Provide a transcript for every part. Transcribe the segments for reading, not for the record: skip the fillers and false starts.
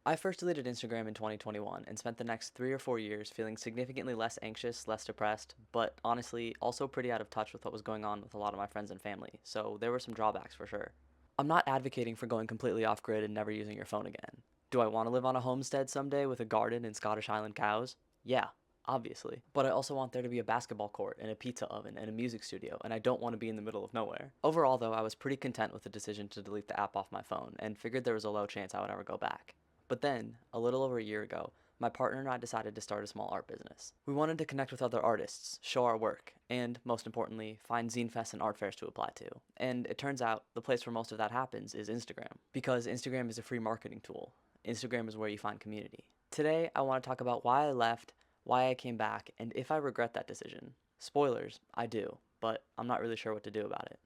I first deleted Instagram in 2021 and spent the next 3 or 4 years feeling significantly less anxious, less depressed, but honestly, also pretty out of touch with what was going on with a lot of my friends and family, so there were some drawbacks for sure. I'm not advocating for going completely off grid and never using your phone again. Do I want to live on a homestead someday with a garden and Scottish Highland cows? Yeah, obviously. But I also want there to be a basketball court and a pizza oven and a music studio, and I don't want to be in the middle of nowhere. Overall, though, I was pretty content with the decision to delete the app off my phone and figured there was a low chance I would ever go back. But then, a little over a year ago, my partner and I decided to start a small art business. We wanted to connect with other artists, show our work, and, most importantly, find zine fests and art fairs to apply to. And it turns out the place where most of that happens is Instagram, because Instagram is a free marketing tool. Instagram is where you find community. Today, I want to talk about why I left, why I came back, and if I regret that decision. Spoilers, I do, but I'm not really sure what to do about it.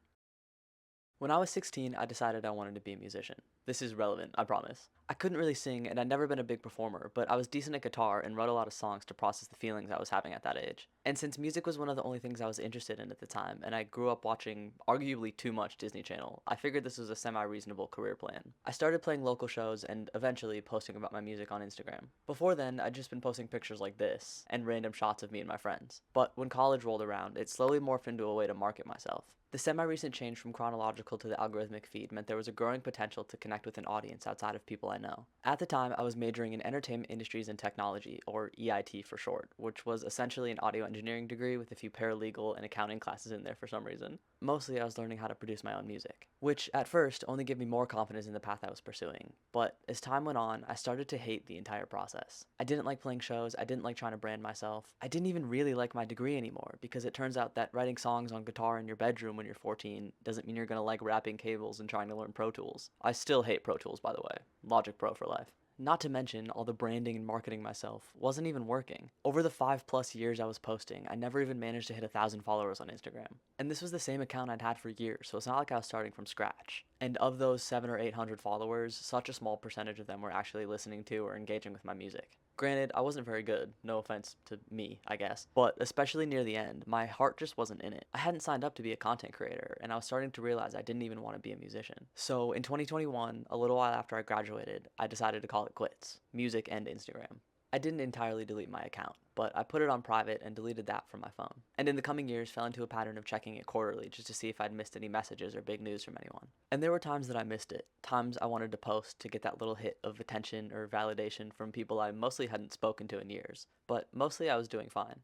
When I was 16, I decided I wanted to be a musician. This is relevant, I promise. I couldn't really sing, and I'd never been a big performer, but I was decent at guitar and wrote a lot of songs to process the feelings I was having at that age. And since music was one of the only things I was interested in at the time, and I grew up watching arguably too much Disney Channel, I figured this was a semi-reasonable career plan. I started playing local shows and eventually posting about my music on Instagram. Before then, I'd just been posting pictures like this, and random shots of me and my friends. But when college rolled around, it slowly morphed into a way to market myself. The semi-recent change from chronological to the algorithmic feed meant there was a growing potential to connect with an audience outside of people I know. At the time, I was majoring in Entertainment Industries and Technology, or EIT for short, which was essentially an audio engineering degree with a few paralegal and accounting classes in there for some reason. Mostly, I was learning how to produce my own music, which at first only gave me more confidence in the path I was pursuing. But as time went on, I started to hate the entire process. I didn't like playing shows, I didn't like trying to brand myself, I didn't even really like my degree anymore, because it turns out that writing songs on guitar in your bedroom when you're 14 doesn't mean you're gonna like wrapping cables and trying to learn Pro Tools. I still hate Pro Tools, by the way. Logic Pro for life. Not to mention, all the branding and marketing myself wasn't even working. Over the 5+ years I was posting, I never even managed to hit 1,000 followers on Instagram. And this was the same account I'd had for years, so it's not like I was starting from scratch. And of those 700 or 800 followers, such a small percentage of them were actually listening to or engaging with my music. Granted, I wasn't very good, no offense to me, I guess, but especially near the end, my heart just wasn't in it. I hadn't signed up to be a content creator, and I was starting to realize I didn't even want to be a musician. So in 2021, a little while after I graduated, I decided to call it quits, music and Instagram. I didn't entirely delete my account, but I put it on private and deleted that from my phone. And in the coming years, fell into a pattern of checking it quarterly just to see if I'd missed any messages or big news from anyone. And there were times that I missed it, times I wanted to post to get that little hit of attention or validation from people I mostly hadn't spoken to in years, but mostly I was doing fine.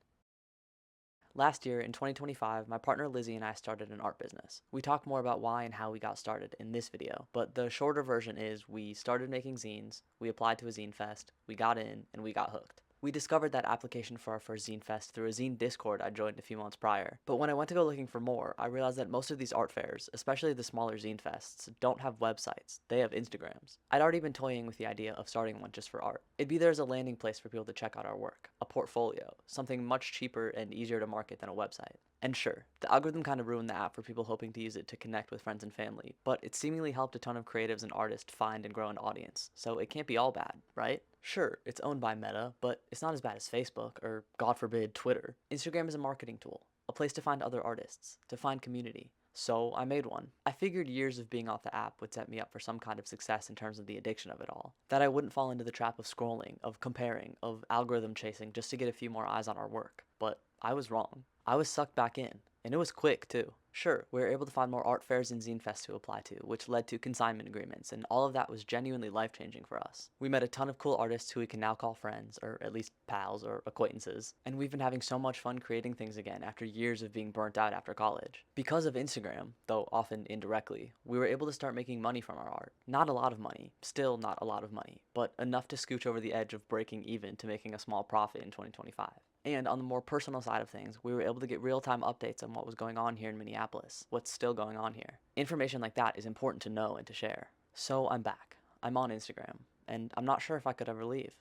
Last year, in 2025, my partner Lizzie and I started an art business. We talk more about why and how we got started in this video, but the shorter version is we started making zines, we applied to a zine fest, we got in, and we got hooked. We discovered that application for our first zine fest through a zine Discord I joined a few months prior, but when I went to go looking for more, I realized that most of these art fairs, especially the smaller zine fests, don't have websites, they have Instagrams. I'd already been toying with the idea of starting one just for art. It'd be there as a landing place for people to check out our work, a portfolio, something much cheaper and easier to market than a website. And sure, the algorithm kind of ruined the app for people hoping to use it to connect with friends and family, but it seemingly helped a ton of creatives and artists find and grow an audience, so it can't be all bad, right? Sure, it's owned by Meta, but it's not as bad as Facebook, or God forbid, Twitter. Instagram is a marketing tool, a place to find other artists, to find community. So I made one. I figured years of being off the app would set me up for some kind of success in terms of the addiction of it all. That I wouldn't fall into the trap of scrolling, of comparing, of algorithm chasing just to get a few more eyes on our work. But I was wrong. I was sucked back in, and it was quick too. Sure, we were able to find more art fairs and zine fests to apply to, which led to consignment agreements, and all of that was genuinely life-changing for us. We met a ton of cool artists who we can now call friends, or at least pals or acquaintances, and we've been having so much fun creating things again after years of being burnt out after college. Because of Instagram, though often indirectly, we were able to start making money from our art. Not a lot of money, still not a lot of money, but enough to scooch over the edge of breaking even to making a small profit in 2025. And on the more personal side of things, we were able to get real-time updates on what was going on here in Minneapolis, what's still going on here. Information like that is important to know and to share. So I'm back. I'm on Instagram, and I'm not sure if I could ever leave.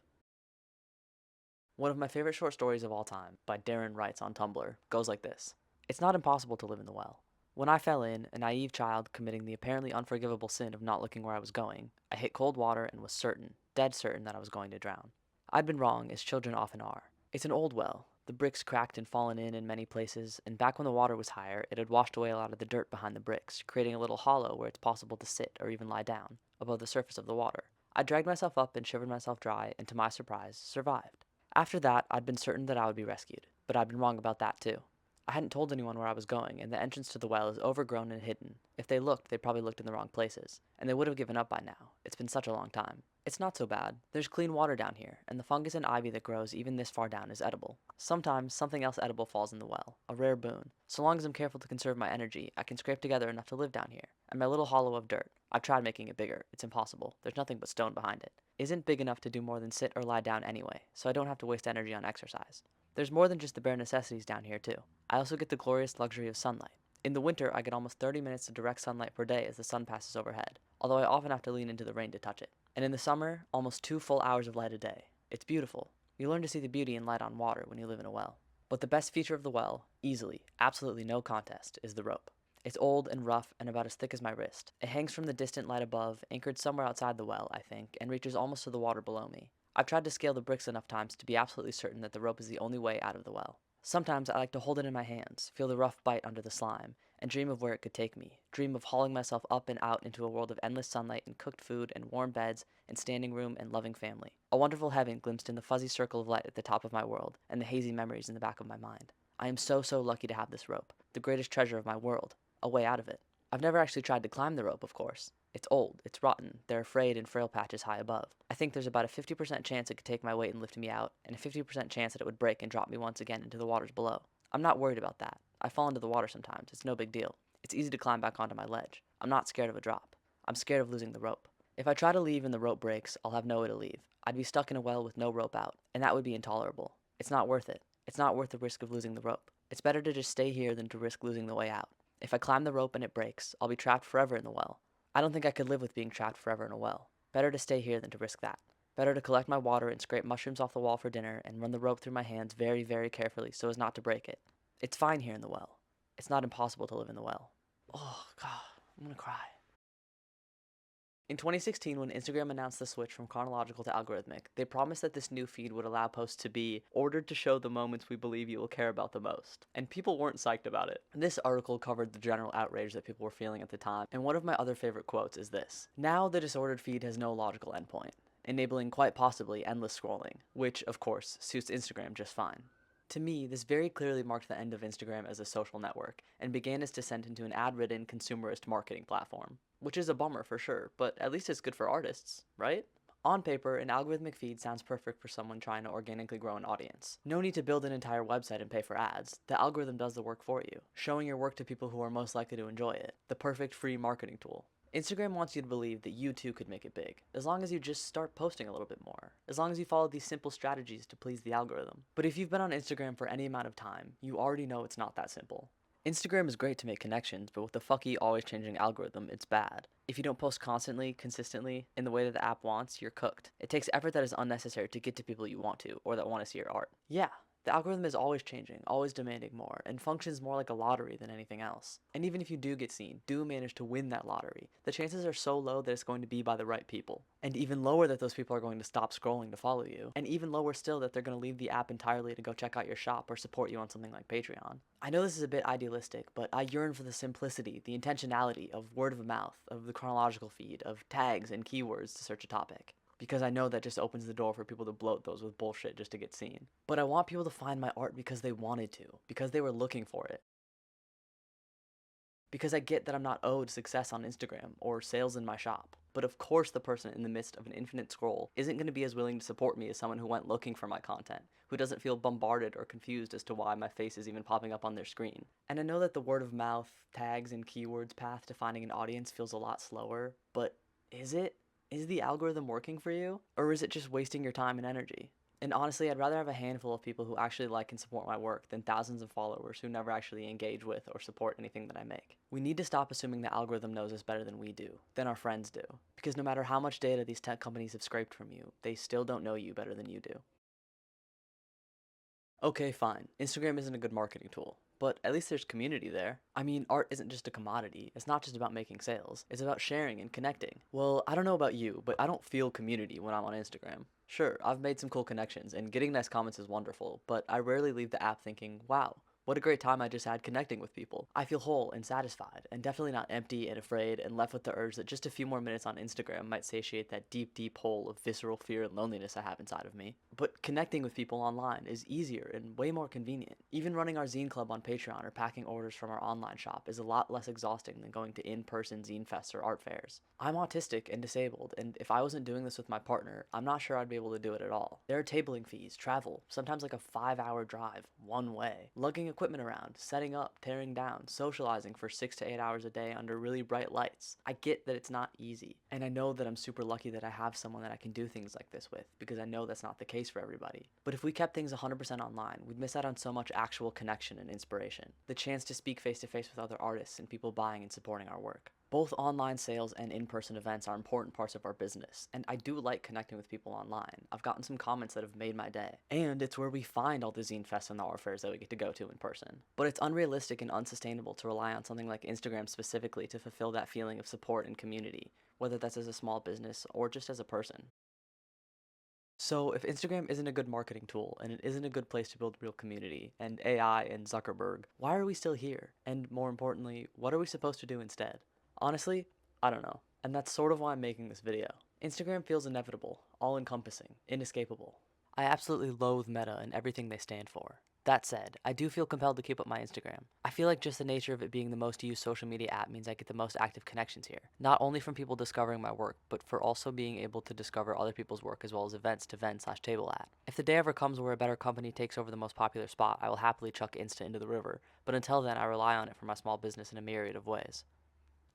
One of my favorite short stories of all time, by Darren Wrights on Tumblr, goes like this. It's not impossible to live in the well. When I fell in, a naive child committing the apparently unforgivable sin of not looking where I was going, I hit cold water and was certain, dead certain that I was going to drown. I'd been wrong, as children often are. It's an old well. The bricks cracked and fallen in many places, and back when the water was higher, it had washed away a lot of the dirt behind the bricks, creating a little hollow where it's possible to sit or even lie down, above the surface of the water. I dragged myself up and shivered myself dry, and to my surprise, survived. After that, I'd been certain that I would be rescued, but I'd been wrong about that too. I hadn't told anyone where I was going, and the entrance to the well is overgrown and hidden. If they looked, they probably looked in the wrong places, and they would have given up by now. It's been such a long time. It's not so bad. There's clean water down here, and the fungus and ivy that grows even this far down is edible. Sometimes, something else edible falls in the well, a rare boon. So long as I'm careful to conserve my energy, I can scrape together enough to live down here. And my little hollow of dirt, I've tried making it bigger. It's impossible. There's nothing but stone behind it. Isn't big enough to do more than sit or lie down anyway, so I don't have to waste energy on exercise. There's more than just the bare necessities down here, too. I also get the glorious luxury of sunlight. In the winter, I get almost 30 minutes of direct sunlight per day as the sun passes overhead, although I often have to lean into the rain to touch it. And in the summer, almost 2 full hours of light a day. It's beautiful. You learn to see the beauty in light on water when you live in a well. But the best feature of the well, easily, absolutely no contest, is the rope. It's old and rough and about as thick as my wrist. It hangs from the distant light above, anchored somewhere outside the well, I think, and reaches almost to the water below me. I've tried to scale the bricks enough times to be absolutely certain that the rope is the only way out of the well. Sometimes I like to hold it in my hands, feel the rough bite under the slime, and dream of where it could take me. Dream of hauling myself up and out into a world of endless sunlight and cooked food and warm beds and standing room and loving family. A wonderful heaven glimpsed in the fuzzy circle of light at the top of my world and the hazy memories in the back of my mind. I am so lucky to have this rope, the greatest treasure of my world, a way out of it. I've never actually tried to climb the rope, of course. It's old, it's rotten, there are frayed and frail patches high above. I think there's about a 50% chance it could take my weight and lift me out, and a 50% chance that it would break and drop me once again into the waters below. I'm not worried about that. I fall into the water sometimes, it's no big deal. It's easy to climb back onto my ledge. I'm not scared of a drop. I'm scared of losing the rope. If I try to leave and the rope breaks, I'll have no way to leave. I'd be stuck in a well with no rope out, and that would be intolerable. It's not worth it. It's not worth the risk of losing the rope. It's better to just stay here than to risk losing the way out. If I climb the rope and it breaks, I'll be trapped forever in the well. I don't think I could live with being trapped forever in a well. Better to stay here than to risk that. Better to collect my water and scrape mushrooms off the wall for dinner and run the rope through my hands very, very carefully so as not to break it. It's fine here in the well. It's not impossible to live in the well. Oh, God, I'm gonna cry. In 2016, when Instagram announced the switch from chronological to algorithmic, they promised that this new feed would allow posts to be ordered to show the moments we believe you will care about the most. And people weren't psyched about it. This article covered the general outrage that people were feeling at the time, and one of my other favorite quotes is this: "Now the disordered feed has no logical endpoint, enabling quite possibly endless scrolling," which, of course, suits Instagram just fine. To me, this very clearly marked the end of Instagram as a social network, and began its descent into an ad-ridden, consumerist marketing platform. Which is a bummer for sure, but at least it's good for artists, right? On paper, an algorithmic feed sounds perfect for someone trying to organically grow an audience. No need to build an entire website and pay for ads. The algorithm does the work for you, showing your work to people who are most likely to enjoy it. The perfect free marketing tool. Instagram wants you to believe that you too could make it big, as long as you just start posting a little bit more, as long as you follow these simple strategies to please the algorithm. But if you've been on Instagram for any amount of time, you already know it's not that simple. Instagram is great to make connections, but with the fucky, always changing algorithm, it's bad. If you don't post constantly, consistently, in the way that the app wants, you're cooked. It takes effort that is unnecessary to get to people you want to, or that want to see your art. Yeah, the algorithm is always changing, always demanding more, and functions more like a lottery than anything else. And even if you do get seen, do manage to win that lottery, the chances are so low that it's going to be by the right people. And even lower that those people are going to stop scrolling to follow you. And even lower still that they're going to leave the app entirely to go check out your shop or support you on something like Patreon. I know this is a bit idealistic, but I yearn for the simplicity, the intentionality of word of mouth, of the chronological feed, of tags and keywords to search a topic. Because I know that just opens the door for people to bloat those with bullshit just to get seen. But I want people to find my art because they wanted to, because they were looking for it. Because I get that I'm not owed success on Instagram or sales in my shop. But of course the person in the midst of an infinite scroll isn't going to be as willing to support me as someone who went looking for my content, who doesn't feel bombarded or confused as to why my face is even popping up on their screen. And I know that the word of mouth, tags, and keywords path to finding an audience feels a lot slower, but is it? Is the algorithm working for you? Or is it just wasting your time and energy? And honestly, I'd rather have a handful of people who actually like and support my work than thousands of followers who never actually engage with or support anything that I make. We need to stop assuming the algorithm knows us better than we do, than our friends do. Because no matter how much data these tech companies have scraped from you, they still don't know you better than you do. Okay, fine. Instagram isn't a good marketing tool, but at least there's community there. I mean, art isn't just a commodity. It's not just about making sales. It's about sharing and connecting. Well, I don't know about you, but I don't feel community when I'm on Instagram. Sure, I've made some cool connections, and getting nice comments is wonderful, but I rarely leave the app thinking, wow, What a great time I just had connecting with people. I feel whole and satisfied, and definitely not empty and afraid and left with the urge that just a few more minutes on Instagram might satiate that deep, deep hole of visceral fear and loneliness I have inside of me. But connecting with people online is easier and way more convenient. Even running our zine club on Patreon or packing orders from our online shop is a lot less exhausting than going to in-person zine fests or art fairs. I'm autistic and disabled, and if I wasn't doing this with my partner, I'm not sure I'd be able to do it at all. There are tabling fees, travel, sometimes like a 5-hour drive, one way, lugging equipment around, setting up, tearing down, socializing for 6 to 8 hours a day under really bright lights. I get that it's not easy, and I know that I'm super lucky that I have someone that I can do things like this with, because I know that's not the case for everybody. But if we kept things 100% online, we'd miss out on so much actual connection and inspiration. The chance to speak face to face with other artists and people buying and supporting our work. Both online sales and in-person events are important parts of our business, and I do like connecting with people online. I've gotten some comments that have made my day. And it's where we find all the zine fests and the art fairs that we get to go to in person. But it's unrealistic and unsustainable to rely on something like Instagram specifically to fulfill that feeling of support and community, whether that's as a small business or just as a person. So, if Instagram isn't a good marketing tool, and it isn't a good place to build real community, and AI and Zuckerberg, why are we still here? And more importantly, what are we supposed to do instead? Honestly, I don't know. And that's sort of why I'm making this video. Instagram feels inevitable, all-encompassing, inescapable. I absolutely loathe Meta and everything they stand for. That said, I do feel compelled to keep up my Instagram. I feel like just the nature of it being the most used social media app means I get the most active connections here. Not only from people discovering my work, but for also being able to discover other people's work as well as events to vend/table at. If the day ever comes where a better company takes over the most popular spot, I will happily chuck Insta into the river, but until then I rely on it for my small business in a myriad of ways.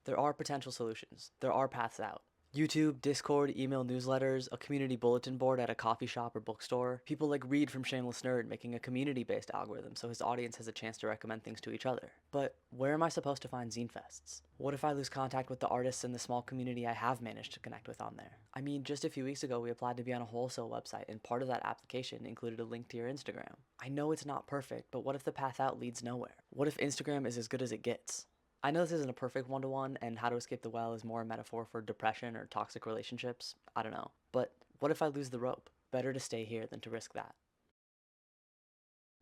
There are potential solutions. There are paths out. YouTube, Discord, email newsletters, a community bulletin board at a coffee shop or bookstore, people like Reed from Shameless Nerd making a community-based algorithm so his audience has a chance to recommend things to each other. But where am I supposed to find zine fests? What if I lose contact with the artists and the small community I have managed to connect with on there? I mean, just a few weeks ago we applied to be on a wholesale website, and part of that application included a link to your Instagram. I know it's not perfect, but what if the path out leads nowhere? What if Instagram is as good as it gets? I know this isn't a perfect one-to-one, and how to escape the well is more a metaphor for depression or toxic relationships. I don't know. But what if I lose the rope? Better to stay here than to risk that.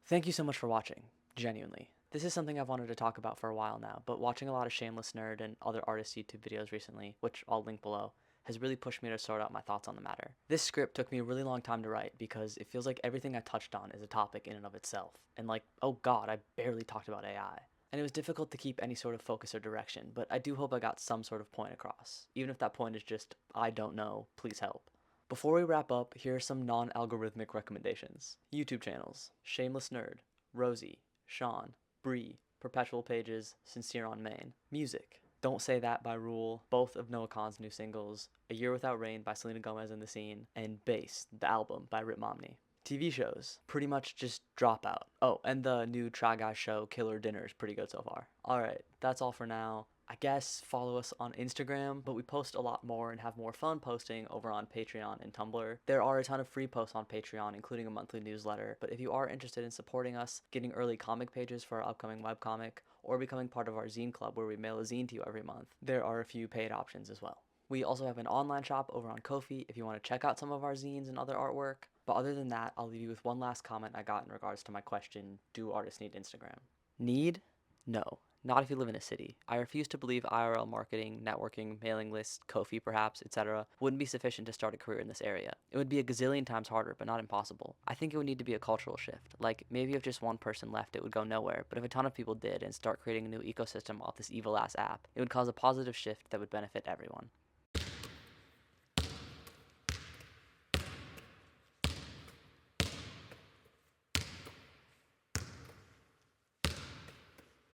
Thank you so much for watching. Genuinely. This is something I've wanted to talk about for a while now, but watching a lot of Shameless Nerd and other artists' YouTube videos recently, which I'll link below, has really pushed me to sort out my thoughts on the matter. This script took me a really long time to write because it feels like everything I touched on is a topic in and of itself. And like, oh god, I barely talked about AI. And it was difficult to keep any sort of focus or direction, but I do hope I got some sort of point across, even if that point is just, I don't know, please help. Before we wrap up, here are some non-algorithmic recommendations. YouTube channels: Shameless Nerd, Rosie, Sean, Bree, Perpetual Pages, Sincere on Main. Music: Don't Say That by Rule, both of Noah Kahan's new singles, A Year Without Rain by Selena Gomez and The Scene, and Bass, the album by Rip Momney. TV shows, pretty much just Dropout. Oh, and the new Try Guys show, Killer Dinner, is pretty good so far. Alright, that's all for now. I guess follow us on Instagram, but we post a lot more and have more fun posting over on Patreon and Tumblr. There are a ton of free posts on Patreon, including a monthly newsletter, but if you are interested in supporting us, getting early comic pages for our upcoming webcomic, or becoming part of our zine club where we mail a zine to you every month, there are a few paid options as well. We also have an online shop over on Ko-fi if you want to check out some of our zines and other artwork. But other than that, I'll leave you with one last comment I got in regards to my question, do artists need Instagram? Need? No. Not if you live in a city. I refuse to believe IRL marketing, networking, mailing lists, Ko-fi perhaps, etc. wouldn't be sufficient to start a career in this area. It would be a gazillion times harder, but not impossible. I think it would need to be a cultural shift. Like, maybe if just one person left, it would go nowhere, but if a ton of people did and start creating a new ecosystem off this evil-ass app, it would cause a positive shift that would benefit everyone.